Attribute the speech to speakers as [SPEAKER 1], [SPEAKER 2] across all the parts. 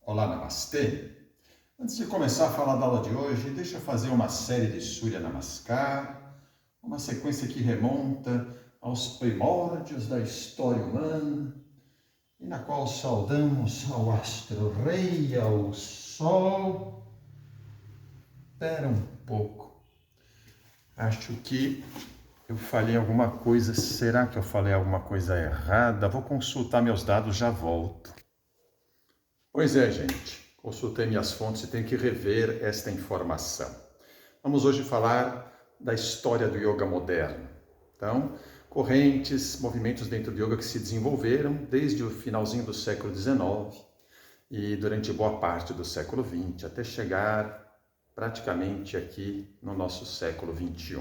[SPEAKER 1] Olá, Namastê! Antes de começar a falar da aula de hoje, deixa eu fazer uma série de Surya Namaskar, uma sequência que remonta aos primórdios da história humana e na qual saudamos ao astro-rei, ao sol. Espera um pouco, acho que eu falei alguma coisa. Será que eu falei alguma coisa errada? Vou consultar meus dados, já volto. Pois é, gente. Consultei minhas fontes e tenho que rever esta informação. Vamos hoje falar da história do yoga moderno. Então, correntes, movimentos dentro do yoga que se desenvolveram desde o finalzinho do século XIX e durante boa parte do século XX, até chegar praticamente aqui no nosso século XXI.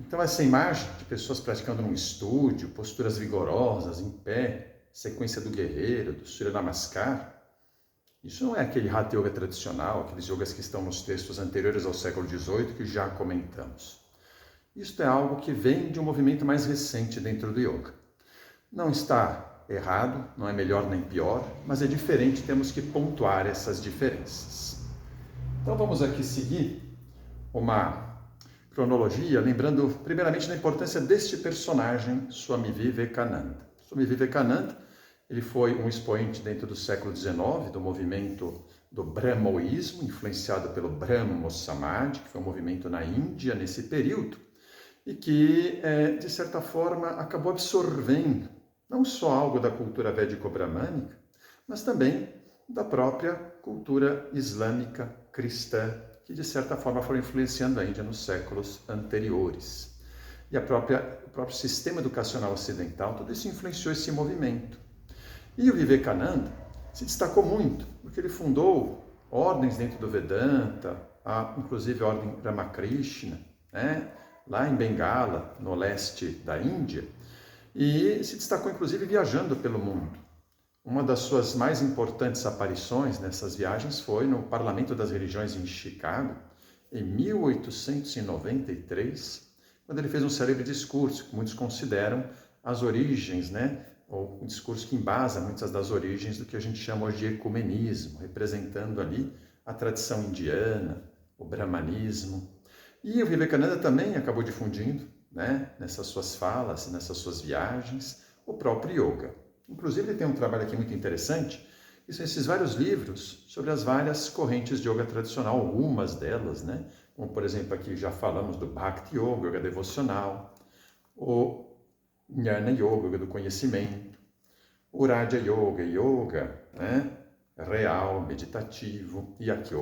[SPEAKER 1] Então, essa imagem de pessoas praticando num estúdio, posturas vigorosas, em pé, sequência do guerreiro, do Surya Namaskar, isso não é aquele Hatha Yoga tradicional, aqueles yogas que estão nos textos anteriores ao século XVIII que já comentamos. Isto é algo que vem de um movimento mais recente dentro do yoga. Não está errado, não é melhor nem pior, mas é diferente, temos que pontuar essas diferenças. Então vamos aqui seguir uma cronologia, lembrando primeiramente da importância deste personagem, Swami Vivekananda. Swami Vivekananda, ele foi um expoente dentro do século XIX, do movimento do Brahmoísmo, influenciado pelo Brahmo Samadhi, que foi um movimento na Índia nesse período, e que, de certa forma, acabou absorvendo não só algo da cultura védico-brahmânica, mas também da própria cultura islâmica cristã, que de certa forma foram influenciando a Índia nos séculos anteriores. E o próprio sistema educacional ocidental, tudo isso influenciou esse movimento. E o Vivekananda se destacou muito, porque ele fundou ordens dentro do Vedanta, inclusive a ordem Ramakrishna, lá em Bengala, no leste da Índia, e se destacou inclusive viajando pelo mundo. Uma das suas mais importantes aparições nessas viagens foi no Parlamento das Religiões em Chicago, em 1893, quando ele fez um célebre discurso, que muitos consideram as origens, ou um discurso que embasa muitas das origens do que a gente chama hoje de ecumenismo, representando ali a tradição indiana, o brahmanismo. E o Vivekananda também acabou difundindo, nessas suas falas, nessas suas viagens, o próprio yoga. Inclusive, ele tem um trabalho aqui muito interessante, que são esses vários livros sobre as várias correntes de yoga tradicional, algumas delas, como por exemplo aqui já falamos do Bhakti Yoga, yoga devocional, o Jnana Yoga, yoga do conhecimento, o Raja Yoga, yoga real, meditativo, e aqui,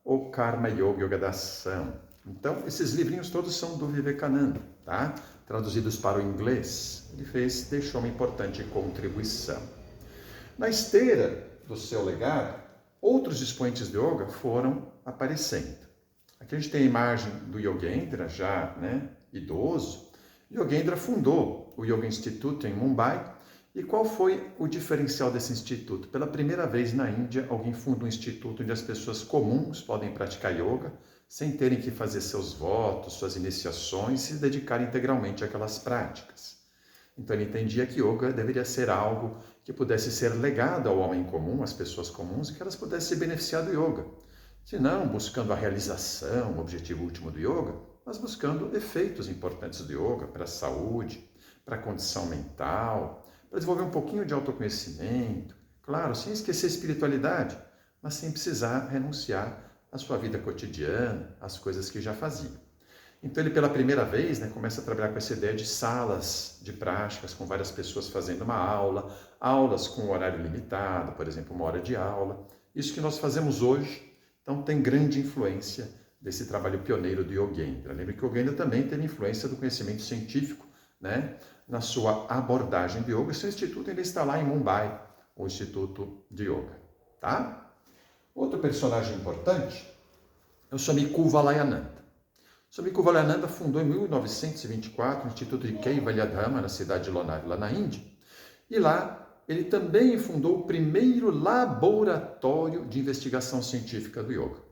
[SPEAKER 1] o Karma Yoga, yoga da ação. Então, esses livrinhos todos são do Vivekananda, tá? Traduzidos para o inglês. Ele deixou uma importante contribuição. Na esteira do seu legado, outros expoentes de yoga foram aparecendo. Aqui a gente tem a imagem do Yogendra, já idoso. Yogendra fundou o Yoga Institute em Mumbai. E qual foi o diferencial desse instituto? Pela primeira vez na Índia, alguém funda um instituto onde as pessoas comuns podem praticar yoga, sem terem que fazer seus votos, suas iniciações, e se dedicar integralmente àquelas práticas. Então ele entendia que yoga deveria ser algo que pudesse ser legado ao homem comum, às pessoas comuns, e que elas pudessem se beneficiar do yoga. Se não buscando a realização, o objetivo último do yoga, mas buscando efeitos importantes do yoga para a saúde, para a condição mental, para desenvolver um pouquinho de autoconhecimento, claro, sem esquecer a espiritualidade, mas sem precisar renunciar à sua vida cotidiana, às coisas que já fazia. Então ele pela primeira vez começa a trabalhar com essa ideia de salas de práticas, com várias pessoas fazendo uma aula, aulas com horário limitado, por exemplo, 1 hora de aula. Isso que nós fazemos hoje, então tem grande influência desse trabalho pioneiro do Yogendra. Lembre que o Yogendra também teve influência do conhecimento científico, na sua abordagem de yoga. Seu instituto ainda está lá em Mumbai, o Instituto de Yoga, tá? Outro personagem importante é o Swami Kuvalayananda. O Swami Kuvalayananda fundou em 1924 o Instituto de Kaivalyadhama, na cidade de Lonavi, lá na Índia. E lá ele também fundou o primeiro laboratório de investigação científica do yoga.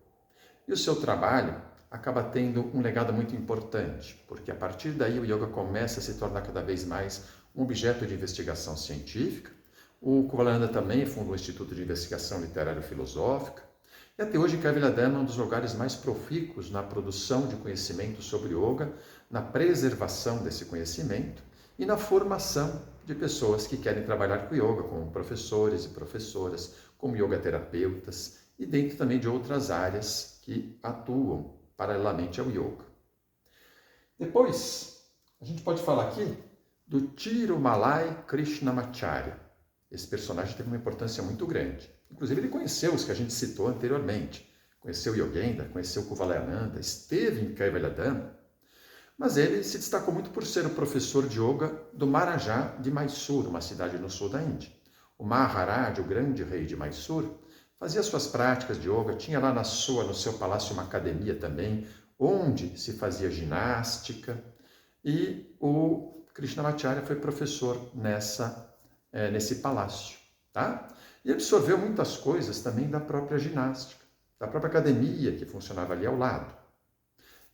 [SPEAKER 1] E o seu trabalho acaba tendo um legado muito importante, porque a partir daí o yoga começa a se tornar cada vez mais um objeto de investigação científica, O Kuvalananda também fundou o Instituto de Investigação Literário-Filosófica. E até hoje, Kaivalyanadana é um dos lugares mais profícuos na produção de conhecimento sobre yoga, na preservação desse conhecimento e na formação de pessoas que querem trabalhar com yoga, como professores e professoras, como yogaterapeutas e dentro também de outras áreas que atuam paralelamente ao yoga. Depois, a gente pode falar aqui do Tirumalai Krishnamacharya. Esse personagem teve uma importância muito grande. Inclusive, ele conheceu os que a gente citou anteriormente. Conheceu Yogendra, conheceu Kuvalayananda, esteve em Kaivalyanadana, mas ele se destacou muito por ser o professor de yoga do Maharaja de Mysore, uma cidade no sul da Índia. O Maharaj, o grande rei de Mysore, fazia suas práticas de yoga, tinha lá no seu palácio uma academia também, onde se fazia ginástica, e o Krishnamacharya foi professor nesse palácio, tá? E absorveu muitas coisas também da própria ginástica, da própria academia que funcionava ali ao lado.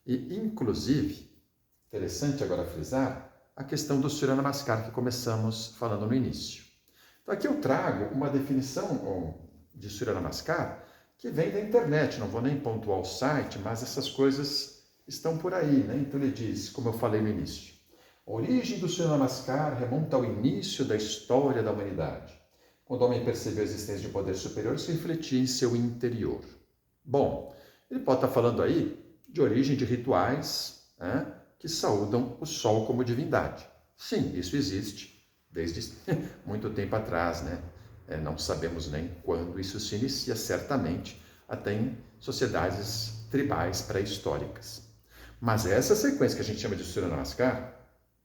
[SPEAKER 1] E, inclusive, interessante agora frisar a questão do Surya Namaskar que começamos falando no início. Então, aqui eu trago uma definição de Surya Namaskar que vem da internet, não vou nem pontuar o site, mas essas coisas estão por aí, né? Então ele diz, como eu falei no início, a origem do Surya Namaskar remonta ao início da história da humanidade, quando o homem percebeu a existência de um poder superior que se refletia em seu interior. Bom, ele pode estar falando aí de origem de rituais, né, que saúdam o sol como divindade. Sim, isso existe desde muito tempo atrás, né? Não sabemos nem quando isso se inicia, certamente até em sociedades tribais pré-históricas. Mas essa sequência que a gente chama de Surya Namaskar,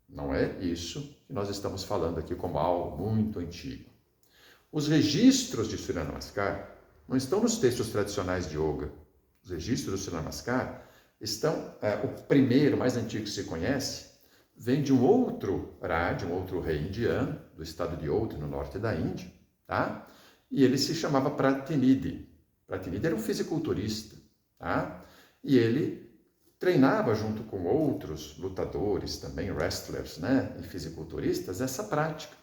[SPEAKER 1] não é isso que nós estamos falando aqui como algo muito antigo. Os registros de Surya Namaskar não estão nos textos tradicionais de yoga. Os registros do Surya Namaskar estão, o primeiro, mais antigo que se conhece, vem de um outro Raja, um outro rei indiano, do estado de Outra, no norte da Índia, tá? E ele se chamava Pratinidhi. Pratinidhi era um fisiculturista, tá? E ele treinava junto com outros lutadores, também wrestlers, né, e fisiculturistas, essa prática.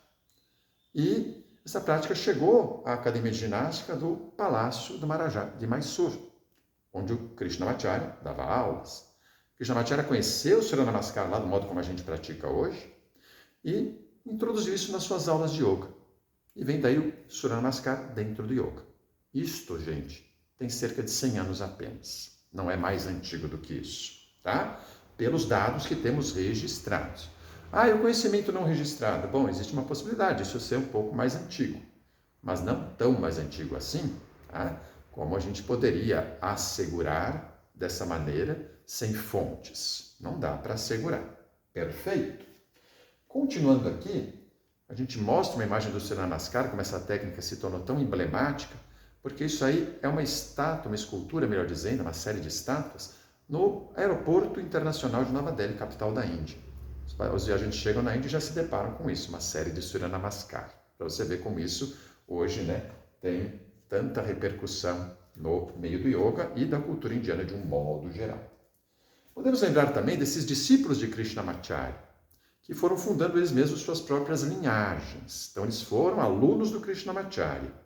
[SPEAKER 1] E essa prática chegou à Academia de Ginástica do Palácio do Maharaja de Mysore, onde o Krishnamacharya dava aulas. Krishnamacharya conheceu o Surya Namaskar lá do modo como a gente pratica hoje e introduziu isso nas suas aulas de yoga. E vem daí o Surya Namaskar dentro do yoga. Isto, gente, tem cerca de 100 anos apenas. Não é mais antigo do que isso, tá? Pelos dados que temos registrados. Ah, e o conhecimento não registrado? Bom, existe uma possibilidade disso ser um pouco mais antigo, mas não tão mais antigo assim, tá? Como a gente poderia assegurar dessa maneira sem fontes. Não dá para assegurar. Perfeito? Continuando aqui, a gente mostra uma imagem do Surya Namaskar, como essa técnica se tornou tão emblemática, porque isso aí é uma estátua, uma escultura, melhor dizendo, uma série de estátuas, no Aeroporto Internacional de Nova Delhi, capital da Índia. Os viajantes chegam na Índia e já se deparam com isso, uma série de Surya Namaskar. Para você ver como isso hoje, né, tem tanta repercussão no meio do yoga e da cultura indiana de um modo geral. Podemos lembrar também desses discípulos de Krishnamacharya, que foram fundando eles mesmos suas próprias linhagens. Então, eles foram alunos do Krishnamacharya.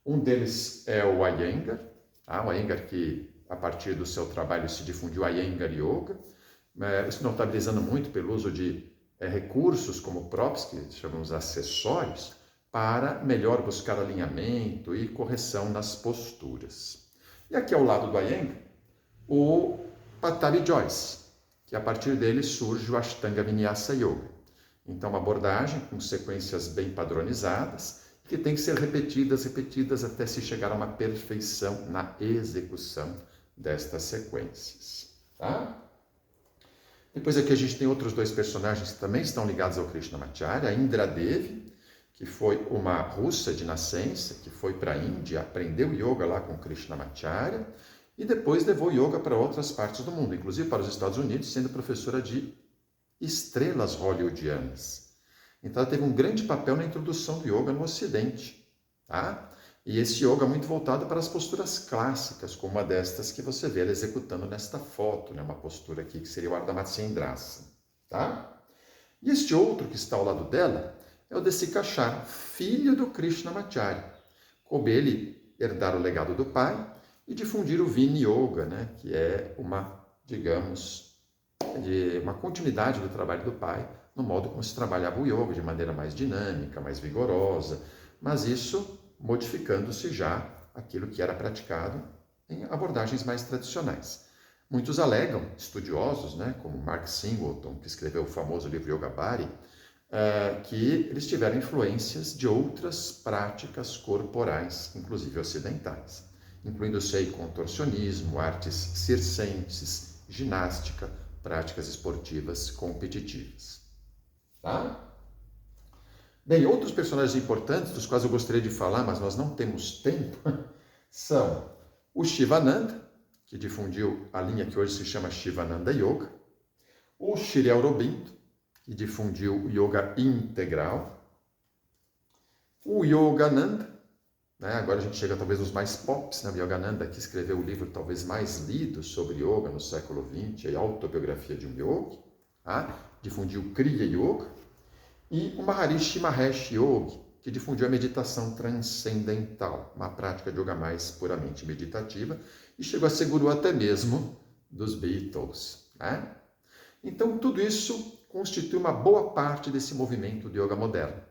[SPEAKER 1] Um deles é o Iyengar, tá? O Iyengar que, a partir do seu trabalho, se difundiu a Iyengar Yoga, isso notabilizando muito pelo uso de recursos como props, que chamamos acessórios, para melhor buscar alinhamento e correção nas posturas. E aqui ao lado do Iyengar, o Patanjali Jois, que a partir dele surge o Ashtanga Vinyasa Yoga. Então, uma abordagem com sequências bem padronizadas, que tem que ser repetidas até se chegar a uma perfeição na execução destas sequências. Tá? Depois aqui a gente tem outros dois personagens que também estão ligados ao Krishnamacharya, a Indra Devi, que foi uma russa de nascença, que foi para a Índia, aprendeu yoga lá com Krishnamacharya, e depois levou yoga para outras partes do mundo, inclusive para os Estados Unidos, sendo professora de estrelas hollywoodianas. Então ela teve um grande papel na introdução do yoga no Ocidente, tá? E esse yoga muito voltado para as posturas clássicas, como uma destas que você vê ela executando nesta foto, né? Uma postura aqui que seria o Ardha Matsyendrasana, tá? E este outro que está ao lado dela é o Desikachar, filho do Krishnamacharya. Coube ele herdar o legado do pai e difundir o Vini Yoga, né, que é uma, digamos, uma continuidade do trabalho do pai, no modo como se trabalhava o yoga, de maneira mais dinâmica, mais vigorosa, mas isso modificando-se já aquilo que era praticado em abordagens mais tradicionais. Muitos alegam, estudiosos, né, como Mark Singleton, que escreveu o famoso livro Yoga Bharia, que eles tiveram influências de outras práticas corporais, inclusive ocidentais, incluindo-se aí contorcionismo, artes circenses, ginástica, práticas esportivas competitivas. Tá? Bem, outros personagens importantes, dos quais eu gostaria de falar, mas nós não temos tempo, são o Shivananda, que difundiu a linha que hoje se chama Shivananda Yoga, o Sri Aurobindo, que difundiu o Yoga integral, o Yogananda, né? Agora a gente chega talvez nos mais pops, né? O Yogananda, que escreveu o livro talvez mais lido sobre yoga no século XX, a autobiografia de um yogi, tá? Difundiu Kriya Yoga, e o Maharishi Mahesh Yogi, que difundiu a meditação transcendental, uma prática de yoga mais puramente meditativa, e chegou a ser guru até mesmo dos Beatles. Né? Então, tudo isso constitui uma boa parte desse movimento de yoga moderno,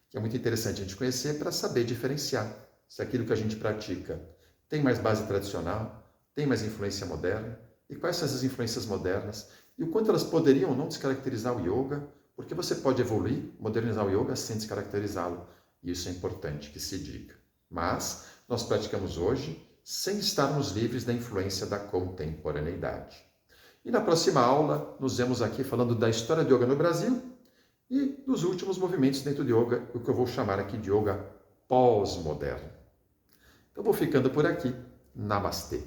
[SPEAKER 1] que é muito interessante a gente conhecer para saber diferenciar se aquilo que a gente pratica tem mais base tradicional, tem mais influência moderna, e quais são essas influências modernas, e o quanto elas poderiam não descaracterizar o yoga, porque você pode evoluir, modernizar o yoga sem descaracterizá-lo. E isso é importante que se diga. Mas nós praticamos hoje sem estarmos livres da influência da contemporaneidade. E na próxima aula, nos vemos aqui falando da história do yoga no Brasil e dos últimos movimentos dentro do yoga, o que eu vou chamar aqui de yoga pós-moderno. Então vou ficando por aqui. Namastê.